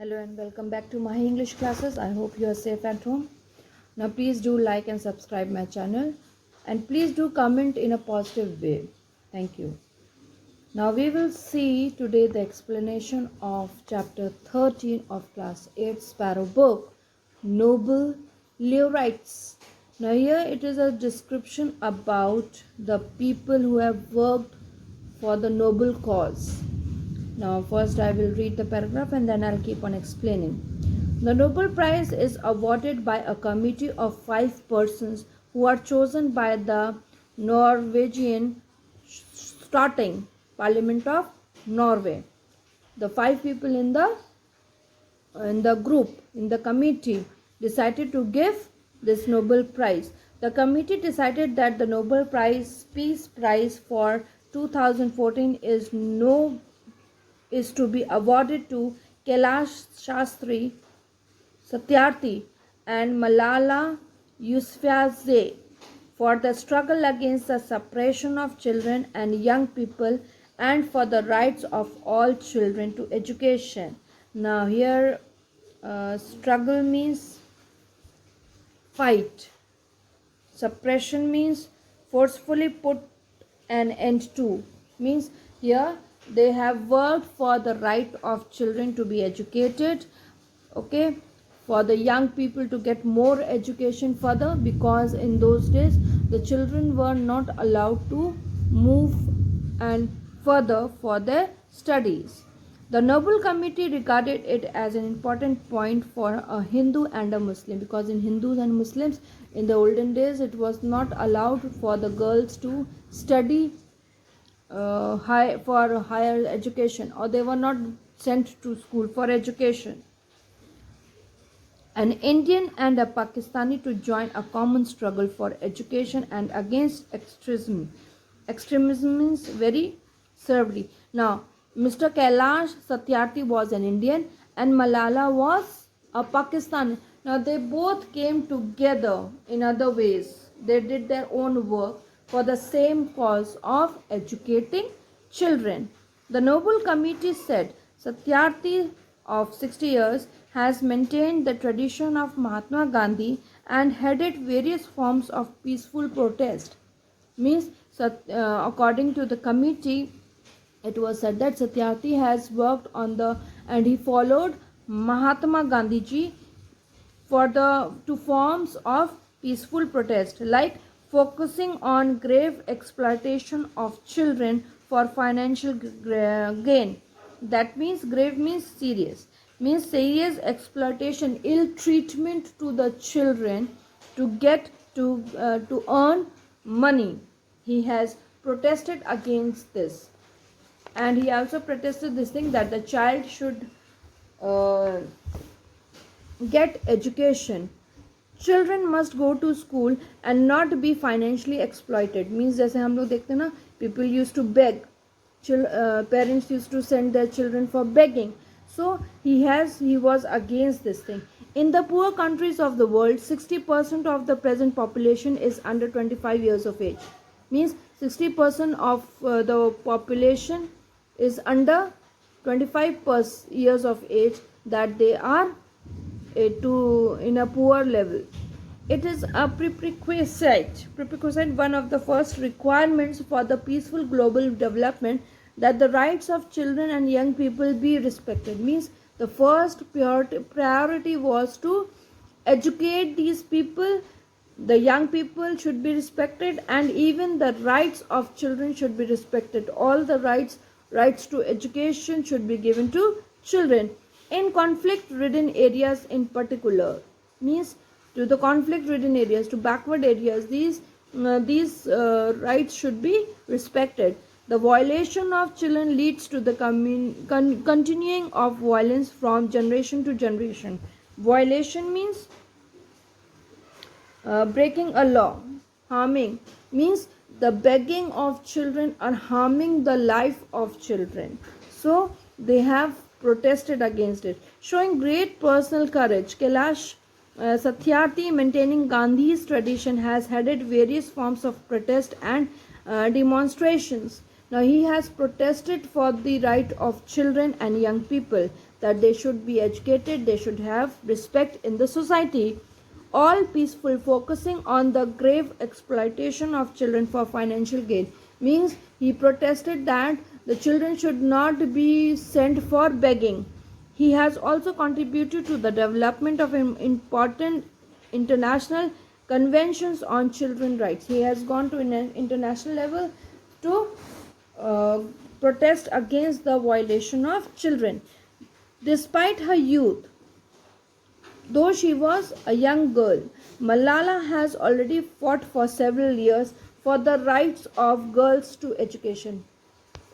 Hello and welcome back to my English classes. I hope you are safe at home. Now please do like and subscribe my channel and please do comment in a positive way. Thank you. Now we will see today the explanation of chapter 13 of class 8 Sparrow book, Nobel Laureates. Now here it is a description about the people who have worked for the noble cause. Now first I will read the paragraph and then I'll keep on explaining. The Nobel Prize is awarded by a committee of 5 persons who are chosen by the Norwegian Storting Parliament of Norway. The 5 people in the group, in the committee, decided to give this Nobel Prize. The committee decided that the Nobel Prize, Peace Prize for 2014 is to be awarded to Kailash Satyarthi and Malala Yousafzai for the struggle against the suppression of children and young people and for the rights of all children to education. Now here struggle means fight. Suppression means forcefully put an end to. Means here they have worked for the right of children to be educated, okay, for the young people to get more education further, because in those days the children were not allowed to move and further for their studies. The Nobel Committee regarded it as an important point for a Hindu and a Muslim, because in Hindus and Muslims in the olden days it was not allowed for the girls to study for higher education, or they were not sent to school for education. An Indian and a Pakistani to join a common struggle for education and against extremism. Extremism means very severely. Now, Mr. Kailash Satyarthi was an Indian and Malala was a Pakistani. Now, they both came together in other ways. They did their own work for the same cause of educating children. The Nobel Committee said Satyarthi of 60 years has maintained the tradition of Mahatma Gandhi and headed various forms of peaceful protest. Means, according to the committee, it was said that Satyarthi has worked on and he followed Mahatma Gandhi ji for the two forms of peaceful protest, like focusing on grave exploitation of children for financial gain. That means grave means serious exploitation, ill treatment to the children to get to earn money. He has protested against this, and he also protested this thing that the child should get education. Children must go to school and not be financially exploited. Means जैसे हम लोग देखते हैं ना, people used to beg, parents used to send their children for begging. So he was against this thing. In the poor countries of the world, 60% of the present population is under 25 years of age. Means 60% of the population is under 25 years of age, that they are in a poor level. It is a prerequisite, one of the first requirements for the peaceful global development, that the rights of children and young people be respected. Means the first priority was to educate these people. The young people should be respected, and even the rights of children should be respected. All the rights to education should be given to children. In conflict-ridden areas in particular, means to the conflict-ridden areas, to backward areas, these rights should be respected. The violation of children leads to the continuing of violence from generation to generation. Violation means breaking a law. Harming means the begging of children or harming the life of children. So they have protested against it. Showing great personal courage, Kailash Satyarthi, maintaining Gandhi's tradition, has headed various forms of protest and demonstrations. Now he has protested for the right of children and young people. that they should be educated, they should have respect in the society. All peaceful, focusing on the grave exploitation of children for financial gain. Means he protested that the children should not be sent for begging. He has also contributed to the development of important international conventions on children rights. He has gone to an international level to uh, protest against the violation of children. Despite her youth, though she was a young girl, Malala has already fought for several years for the rights of girls to education.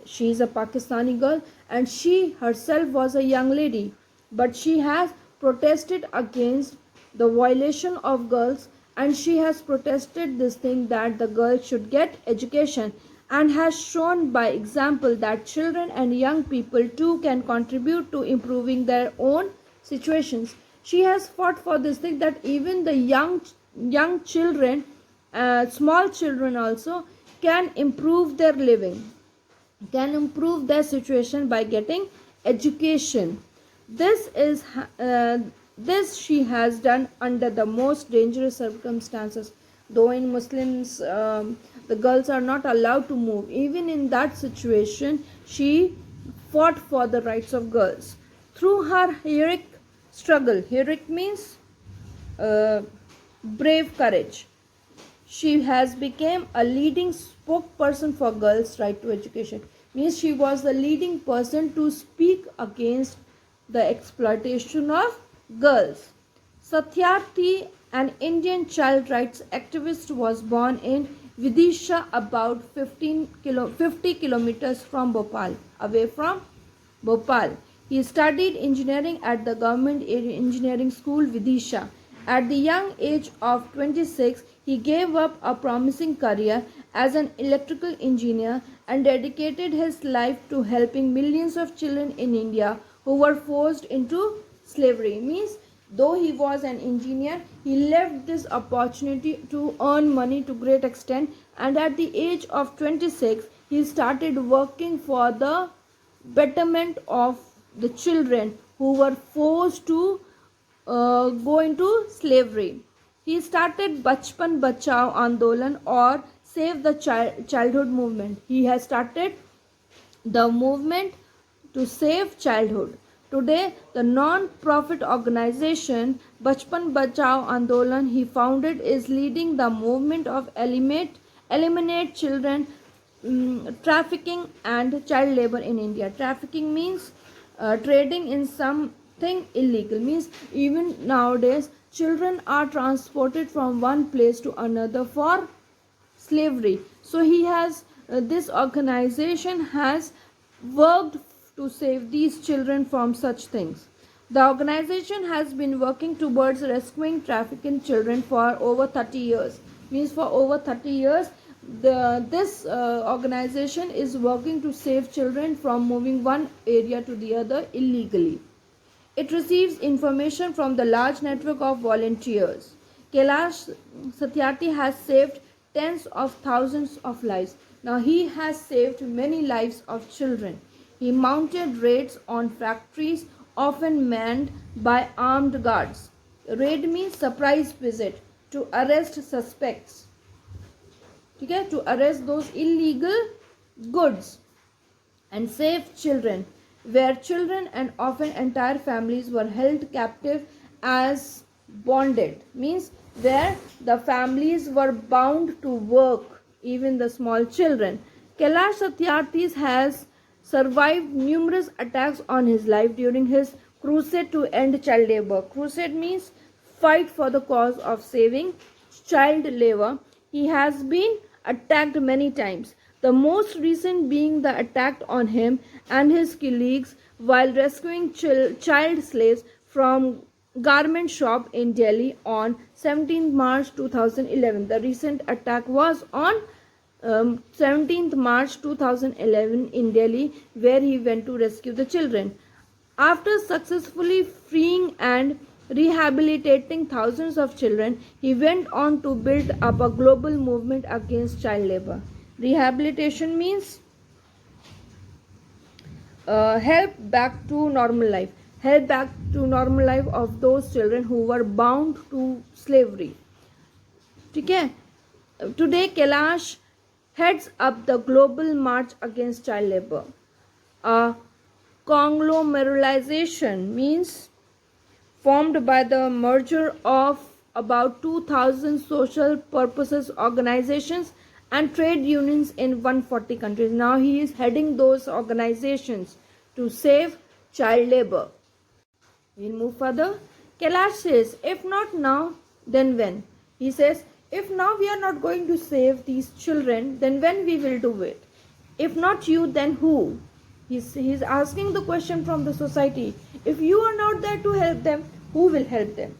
She is a Pakistani girl and she herself was a young lady, but she has protested against the violation of girls, and she has protested this thing that the girls should get education, and has shown by example that children and young people too can contribute to improving their own situations. She has fought for this thing that even the young children, small children also, can improve their living, can improve their situation by getting education. This is this she has done under the most dangerous circumstances. Though in Muslims, the girls are not allowed to move. Even in that situation, she fought for the rights of girls through her heroic struggle. Heroic means uh, brave courage. She has become a leading spokesperson for girls' right to education. Means she was the leading person to speak against the exploitation of girls. Satyarthi, an Indian child rights activist, was born in Vidisha, about 50 kilometers from Bhopal, away from Bhopal. He studied engineering at the Government Engineering School, Vidisha. At the young age of 26, he gave up a promising career as an electrical engineer and dedicated his life to helping millions of children in India who were forced into slavery. Means though he was an engineer, he left this opportunity to earn money to great extent, and at the age of 26 he started working for the betterment of the children who were forced to go into slavery. He started Bachpan Bachao Andolan, or Save the Childhood movement. He has started the movement to save childhood. Today, the non-profit organization Bachpan Bachao Andolan he founded is leading the movement of eliminate children trafficking and child labor in India. Trafficking means trading in something illegal. Means even nowadays children are transported from one place to another for slavery. So he has this organization has worked to save these children from such things. The organization has been working towards rescuing trafficking children for over 30 years. Means for over 30 years, this organization is working to save children from moving one area to the other illegally. It receives information from the large network of volunteers. Kailash Satyarthi has saved tens of thousands of lives. Now he has saved many lives of children. He mounted raids on factories, often manned by armed guards. Raid means surprise visit to arrest suspects. Okay, to arrest those illegal goods and save children, where children and often entire families were held captive as bonded. Means where the families were bound to work, even the small children. Kailash Satyarthi has survived numerous attacks on his life during his crusade to end child labor. Crusade means fight for the cause of saving child labor. He has been attacked many times, the most recent being the attack on him and his colleagues while rescuing child slaves from garment shop in Delhi on 17th March 2011. The recent attack was on 17th March 2011 in Delhi, where he went to rescue the children. After successfully freeing and rehabilitating thousands of children, he went on to build up a global movement against child labor. Rehabilitation means help back to normal life. help back to normal life of those children who were bound to slavery. ठीक है. Today Kailash heads up the global march against child labor. A conglomeration means formed by the merger of about 2,000 social purposes organizations and trade unions in 140 countries. Now he is heading those organizations to save child labor. We'll move further. Kailash says, if not now, then when? He says, if now we are not going to save these children, then when we will do it? If not you, then who? He's asking the question from the society. If you are not there to help them, who will help them?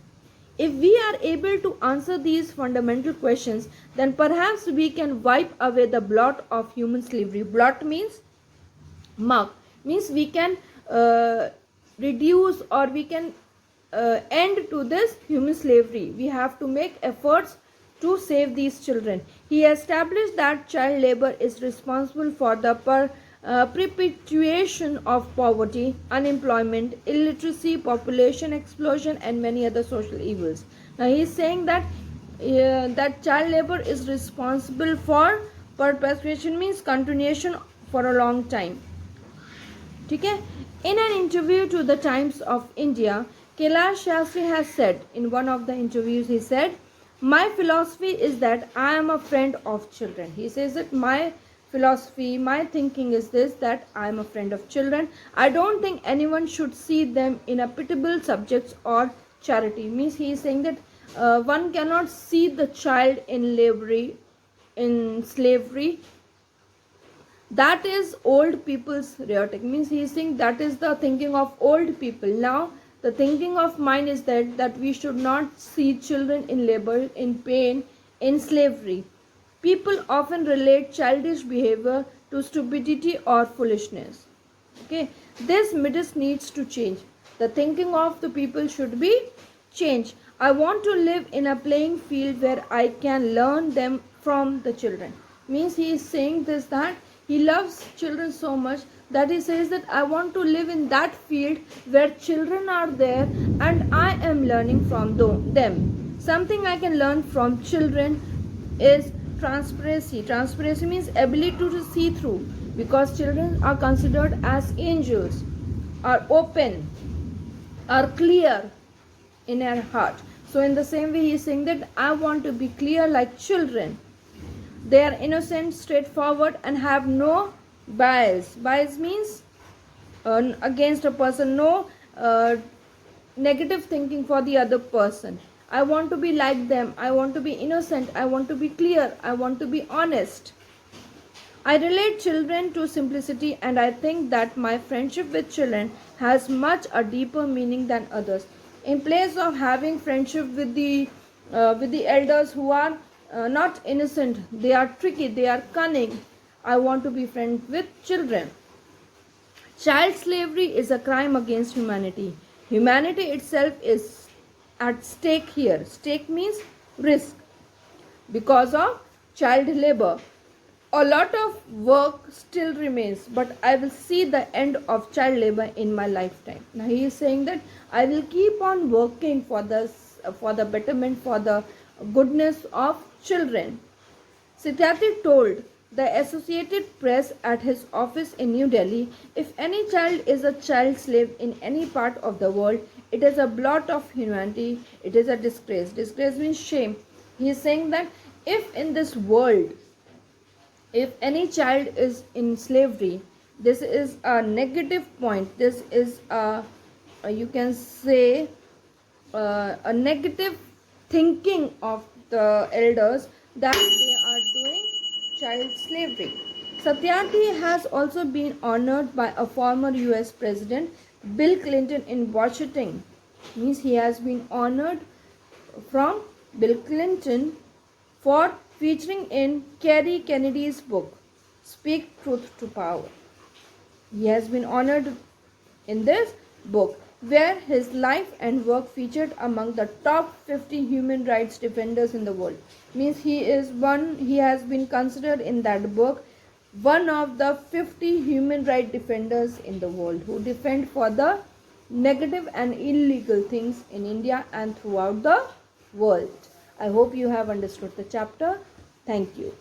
If we are able to answer these fundamental questions, then perhaps we can wipe away the blot of human slavery. Blot means mark, means we can reduce or we can end to this human slavery. We have to make efforts to save these children. He established that child labor is responsible for the perpetuation of poverty, unemployment, illiteracy, population explosion, and many other social evils. Now he is saying that that child labor is responsible for perpetuation, means continuation for a long time. Okay? In an interview to the Times of India, Kailash Shastri has said, in one of the interviews he said, my philosophy is that I am a friend of children. He says that my philosophy, my thinking is this, that I am a friend of children. I don't think anyone should see them in a pitiable subjects or charity. Means he is saying that one cannot see the child in slavery. That is old people's rhetoric. Means he is saying that is the thinking of old people. Now the thinking of mine is that we should not see children in labor, in pain, in slavery. People often relate childish behavior to stupidity or foolishness. Okay, this myth needs to change. The thinking of the people should be changed. I want to live in a playing field where I can learn them from the children. Means he is saying this, that he loves children so much that he says that I want to live in that field where children are there and I am learning from them. Something I can learn from children is transparency. Transparency means ability to see through, because children are considered as angels, are open, are clear in their heart. So in the same way he is saying that I want to be clear like children. They are innocent, straightforward, and have no bias. Bias means against a person, no negative thinking for the other person. I want to be like them. I want to be innocent. I want to be clear. I want to be honest. I relate children to simplicity, and I think that my friendship with children has much a deeper meaning than others. In place of having friendship with the elders who are not innocent, they are tricky, they are cunning, I want to be friends with children. Child slavery is a crime against humanity. Humanity itself is at stake here. Stake means risk, because of child labor. A lot of work still remains, but I will see the end of child labor in my lifetime. Now he is saying that I will keep on working for the betterment, for the goodness of children. Satyarthi told the Associated Press at his office in New Delhi, if any child is a child slave in any part of the world, it is a blot of humanity, it is a disgrace. Disgrace means shame. He is saying that if in this world, if any child is in slavery, this is a negative point. This is you can say a negative thinking of the elders that they are doing child slavery. Satyarthi has also been honored by a former US President, Bill Clinton, in Washington. Means he has been honored from Bill Clinton for featuring in Kerry Kennedy's book, Speak Truth to Power. He has been honored in this book, where his life and work featured among the top 50 human rights defenders in the world. Means he has been considered in that book one of the 50 human rights defenders in the world who defend for the negative and illegal things in India and throughout the world. I hope you have understood the chapter. Thank you.